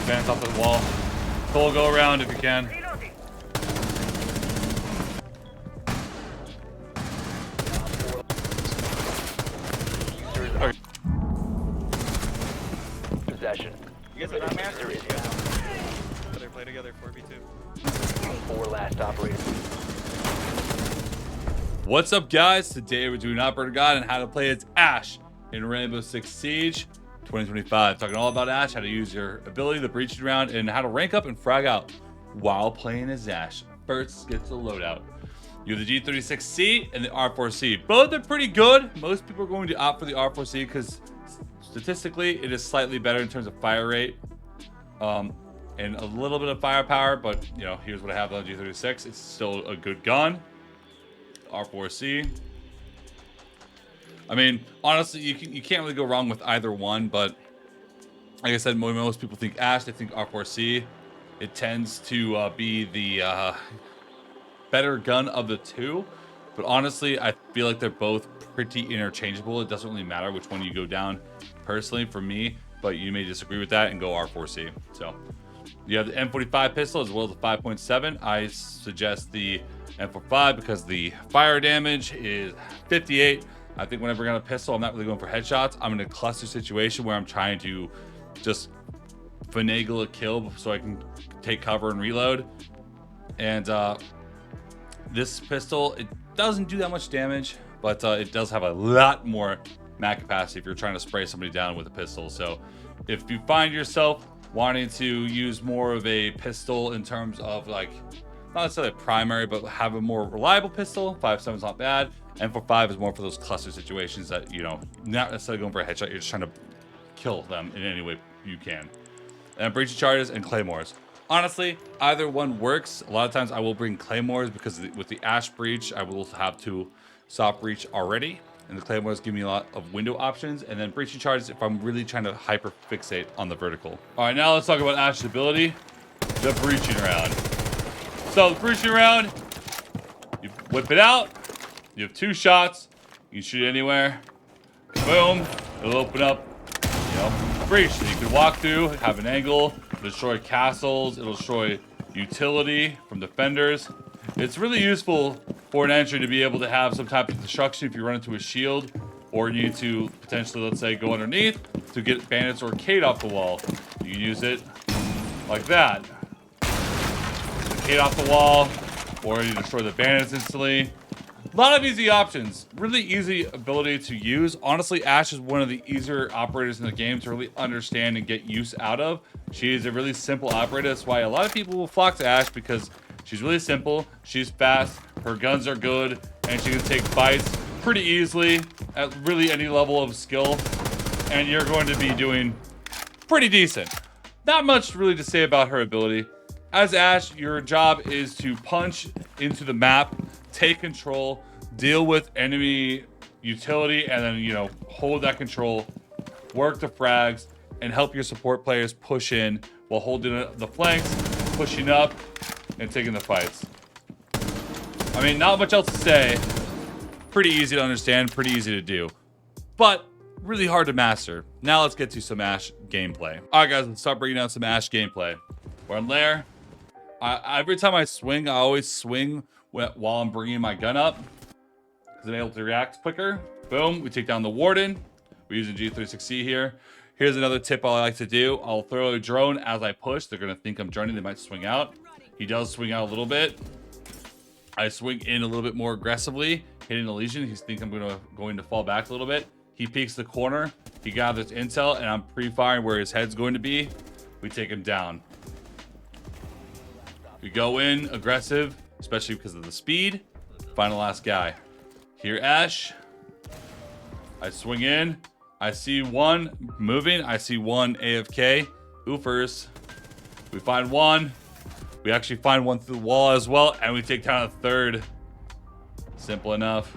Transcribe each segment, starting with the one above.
Advance off the wall. Full go around if you can. Possession. You guys are not There is They play together 4v2. 4 last operators. What's up, guys? Today we're doing Operator Guide on how to play as Ash in Rainbow Six Siege 2025. Talking all about Ash, how to use your ability, the breaching round, and how to rank up and frag out while playing as Ash. First, get the loadout. You have the G36C and the R4C. Both are pretty good. Most people are going to opt for the R4C because statistically it is slightly better in terms of fire rate and a little bit of firepower. But you know, here's what I have on the G36. It's still a good gun. R4C. I mean, honestly, you can't really go wrong with either one. But like I said, most people think Ash. They think R4C. It tends to be the better gun of the two, but honestly I feel like they're both pretty interchangeable. It doesn't really matter which one you go down personally for me, but you may disagree with that and go R4C. So you have the M45 pistol as well as the 5.7. I suggest the M45 because the fire damage is 58. I think whenever I got a pistol, I'm not really going for headshots. I'm in a cluster situation where I'm trying to just finagle a kill so I can take cover and reload. And this pistol, it doesn't do that much damage, but it does have a lot more mag capacity if you're trying to spray somebody down with a pistol. So if you find yourself wanting to use more of a pistol in terms of like, not necessarily a primary, but have a more reliable pistol, 5.7 is not bad. And for 5 is more for those cluster situations that, you know, not necessarily going for a headshot, you're just trying to kill them in any way you can. And breaching charges and claymores. Honestly, either one works. A lot of times I will bring claymores because with the Ash breach, I will have to soft breach already. And the claymores give me a lot of window options. And then breaching charges if I'm really trying to hyper fixate on the vertical. All right, now let's talk about Ash's ability, the breaching round. So the breaching round, you whip it out. You have 2 shots. You can shoot anywhere. Boom, it'll open up, you know, a breach that you can walk through, have an angle. Destroy castles, it'll destroy utility from defenders. It's really useful for an entry to be able to have some type of destruction if you run into a shield, or you need to potentially, let's say, go underneath to get bandits or Kate off the wall. You can use it like that. Kate off the wall, or you destroy the bandits instantly. A lot of easy options, really easy ability to use. Honestly, Ash is one of the easier operators in the game to really understand and get use out of. She is a really simple operator. That's why a lot of people will flock to Ash, because she's really simple, she's fast, her guns are good, and she can take fights pretty easily at really any level of skill, and you're going to be doing pretty decent. Not much really to say about her ability. As Ash, your job is to punch into the map, take control, deal with enemy utility, and then, you know, hold that control, work the frags, and help your support players push in while holding the flanks, pushing up, and taking the fights. I mean, not much else to say. Pretty easy to understand, pretty easy to do, but really hard to master. Now let's get to some Ash gameplay. All right, guys, let's start bringing down some Ash gameplay. We're on lair. Every time I swing, I always swing while I'm bringing my gun up, because I'm able to react quicker. Boom, we take down the warden. We're using G36C here. Here's another tip I like to do. I'll throw a drone as I push. They're gonna think I'm droning, they might swing out. He does swing out a little bit. I swing in a little bit more aggressively, hitting the Legion. He thinks I'm going to fall back a little bit. He peeks the corner, he gathers intel, and I'm pre-firing where his head's going to be. We take him down. We go in aggressive, especially because of the speed. Find the last guy. Here, Ash. I swing in. I see one moving. I see one AFK. Oofers. We find one. We actually find one through the wall as well, and we take down a third. Simple enough.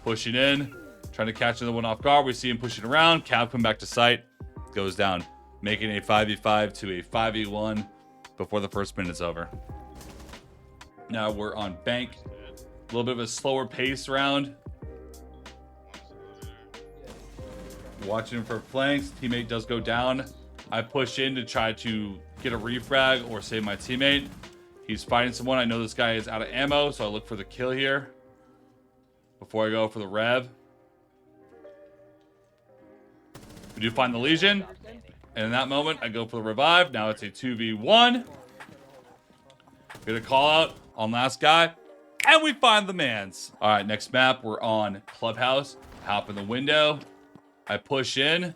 Pushing in. Trying to catch another one off guard. We see him pushing around. Cab come back to sight. Goes down. Making a 5v5 to a 5v1 before the first minute's over. Now we're on bank. A little bit of a slower pace round. Watching for flanks. Teammate does go down. I push in to try to get a refrag or save my teammate. He's fighting someone. I know this guy is out of ammo, so I look for the kill here before I go for the rev. We do find the Legion, and in that moment, I go for the revive. Now it's a 2v1. Get a call out on last guy, and we find the mans. All right, next map, we're on Clubhouse. Hop in the window. I push in.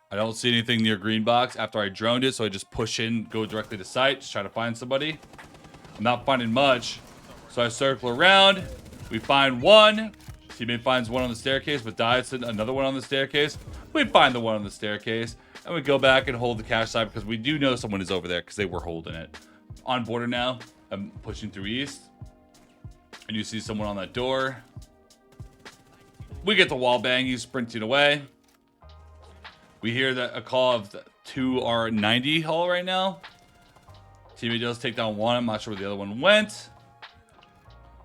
I don't see anything near green box after I droned it, so I just push in, go directly to site, just try to find somebody. I'm not finding much, so I circle around. We find one. Teammate finds one on the staircase, but dies to another one on the staircase. We find the one on the staircase, and we go back and hold the cash side because we do know someone is over there because they were holding it. On border now, I'm pushing through east, and you see someone on that door. We get the wall bang. He's sprinting away. We hear that a call of 2R90 hall right now. Teammate does take down one. I'm not sure where the other one went.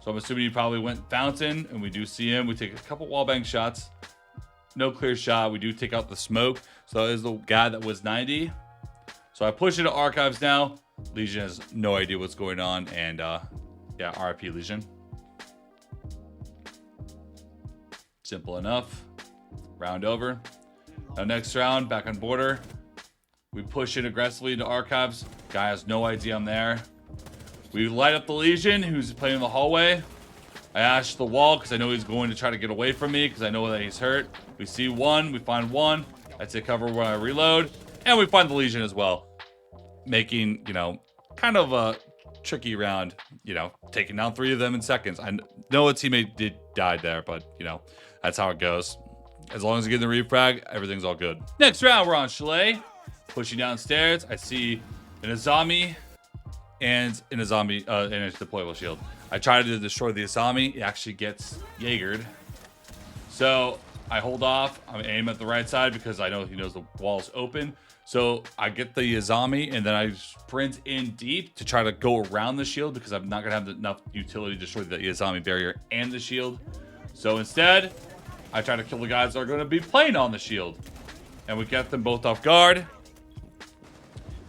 So I'm assuming he probably went fountain, and we do see him. We take a couple wallbang shots. No clear shot. We do take out the smoke. So that is the guy that was 90. So I push into archives now. Legion has no idea what's going on. And yeah, RIP Legion. Simple enough. Round over. Now next round, back on border. We push in aggressively into archives. Guy has no idea I'm there. We light up the Legion, who's playing in the hallway. I ash the wall because I know he's going to try to get away from me because I know that he's hurt. We see one. We find one. I take cover when I reload. And we find the Legion as well. Making, you know, kind of a tricky round. You know, taking down 3 of them in seconds. I know a teammate did die there, but, you know, that's how it goes. As long as you get the refrag, everything's all good. Next round, we're on Chalet. Pushing downstairs. I see an Azami and in a zombie and a deployable shield. I try to destroy the Asami. It actually gets Jaegered. So I hold off. I aim at the right side because I know he knows the wall's open. So I get the Azami and then I sprint in deep to try to go around the shield because I'm not gonna have enough utility to destroy the Azami barrier and the shield. So instead, I try to kill the guys that are gonna be playing on the shield. And we get them both off guard.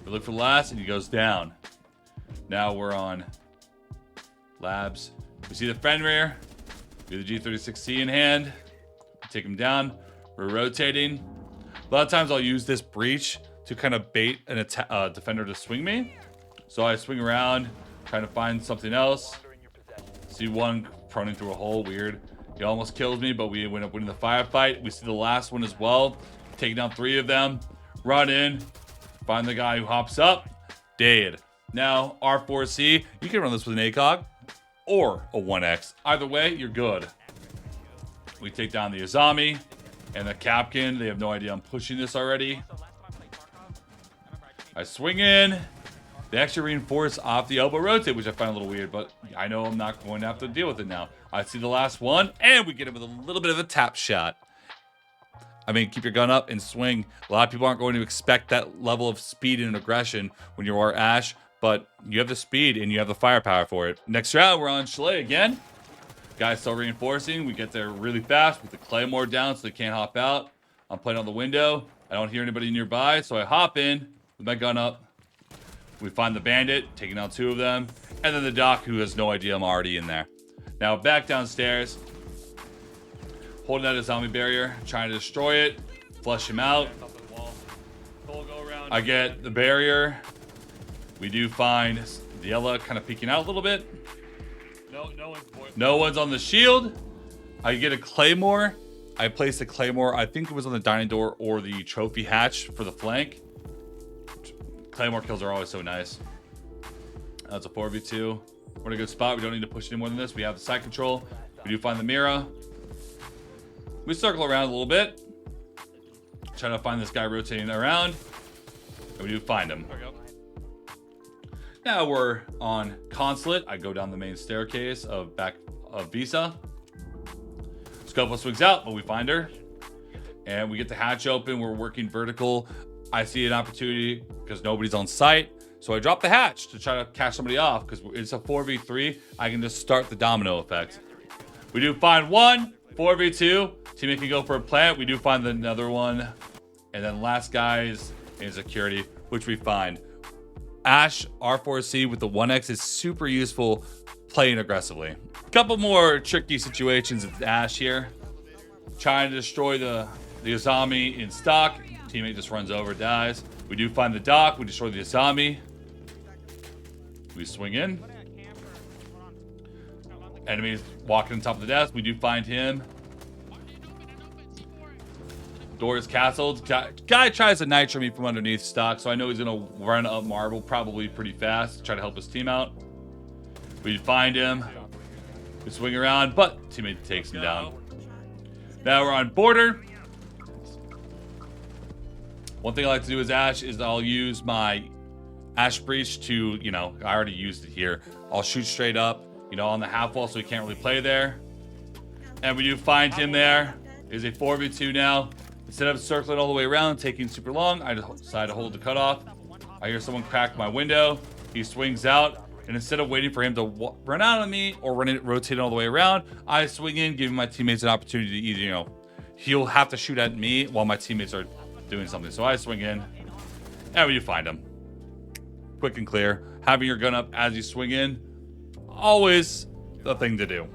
We look for the last and he goes down. Now we're on labs. We see the Fenrir. We have the G36C in hand. We take him down. We're rotating. A lot of times I'll use this breach to kind of bait an defender to swing me. So I swing around, trying to find something else. See one proning through a hole. Weird. He almost kills me, but we end up winning the firefight. We see the last one as well. Taking down 3 of them. Run in. Find the guy who hops up. Dead. Now, R4C, you can run this with an ACOG or a 1X. Either way, you're good. We take down the Azami and the Capkin. They have no idea I'm pushing this already. I swing in. They actually reinforce off the elbow rotate, which I find a little weird, but I know I'm not going to have to deal with it now. I see the last one, and we get him with a little bit of a tap shot. I mean, keep your gun up and swing. A lot of people aren't going to expect that level of speed and aggression when you are Ash, but you have the speed and you have the firepower for it. Next round, we're on Chalet again. Guys still reinforcing. We get there really fast with the Claymore down so they can't hop out. I'm playing on the window. I don't hear anybody nearby, so I hop in with my gun up. We find the bandit, taking out 2 of them, and then the doc who has no idea I'm already in there. Now back downstairs, holding out a zombie barrier, trying to destroy it, flush him out. I get the barrier. We do find Diella kind of peeking out a little bit. No one's on the shield. I get a Claymore. I place a Claymore. I think it was on the dining door or the trophy hatch for the flank. Claymore kills are always so nice. That's a 4v2. We're in a good spot. We don't need to push any more than this. We have the side control. We do find the Mira. We circle around a little bit. Try to find this guy rotating around. And we do find him. Now we're on Consulate. I go down the main staircase of Visa. Scopo swings out, but we find her. And we get the hatch open. We're working vertical. I see an opportunity because nobody's on site. So I drop the hatch to try to catch somebody off because it's a 4v3. I can just start the domino effect. We do find one, 4v2. Teammate can go for a plant. We do find another one. And then last guys in security. which we find. Ash R4C with the 1X is super useful playing aggressively. A couple more tricky situations with Ash here. Trying to destroy the Azami in stock. Teammate just runs over, dies. We do find the dock. We destroy the Azami. We swing in. Enemies walking on top of the desk. We do find him. Door is castled. Guy tries to nitro me from underneath stock, so I know he's going to run up marble probably pretty fast. Try to help his team out. We find him. We swing around, but teammate takes him down. Now we're on border. One thing I like to do as Ash is I'll use my Ash Breach to, you know, I already used it here. I'll shoot straight up, you know, on the half wall so he can't really play there. And we do find him there. Is a 4v2 now. Instead of circling all the way around, taking super long, I decide to hold the cutoff. I hear someone crack my window. He swings out. And instead of waiting for him to run out on me or rotate all the way around, I swing in, giving my teammates an opportunity to either, you know, he'll have to shoot at me while my teammates are doing something. So I swing in, and we do find him. Quick and clear. Having your gun up as you swing in, always the thing to do.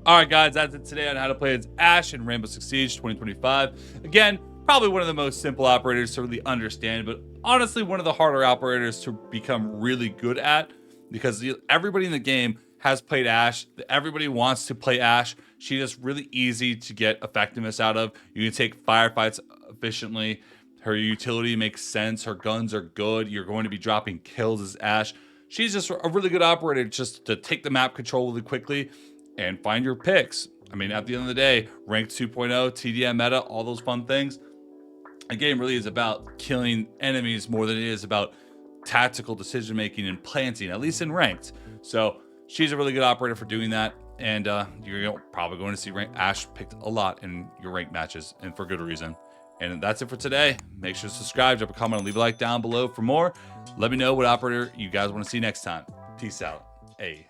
All right, guys, that's it today on how to play as Ash in Rainbow Six Siege 2025. Again, probably one of the most simple operators to really understand, but honestly, one of the harder operators to become really good at, because everybody in the game has played Ash. Everybody wants to play Ash. She's just really easy to get effectiveness out of. You can take firefights efficiently. Her utility makes sense. Her guns are good. You're going to be dropping kills as Ash. She's just a really good operator just to take the map control really quickly and find your picks. I mean, at the end of the day, ranked 2.0, TDM meta, all those fun things. The game really is about killing enemies more than it is about tactical decision making and planting, at least in ranked. So she's a really good operator for doing that, and you're probably going to see Ash picked a lot in your ranked matches, and for good reason. And that's it for today. Make sure to subscribe, drop a comment, and leave a like down below for more. Let me know what operator you guys want to see next time. Peace out. Hey.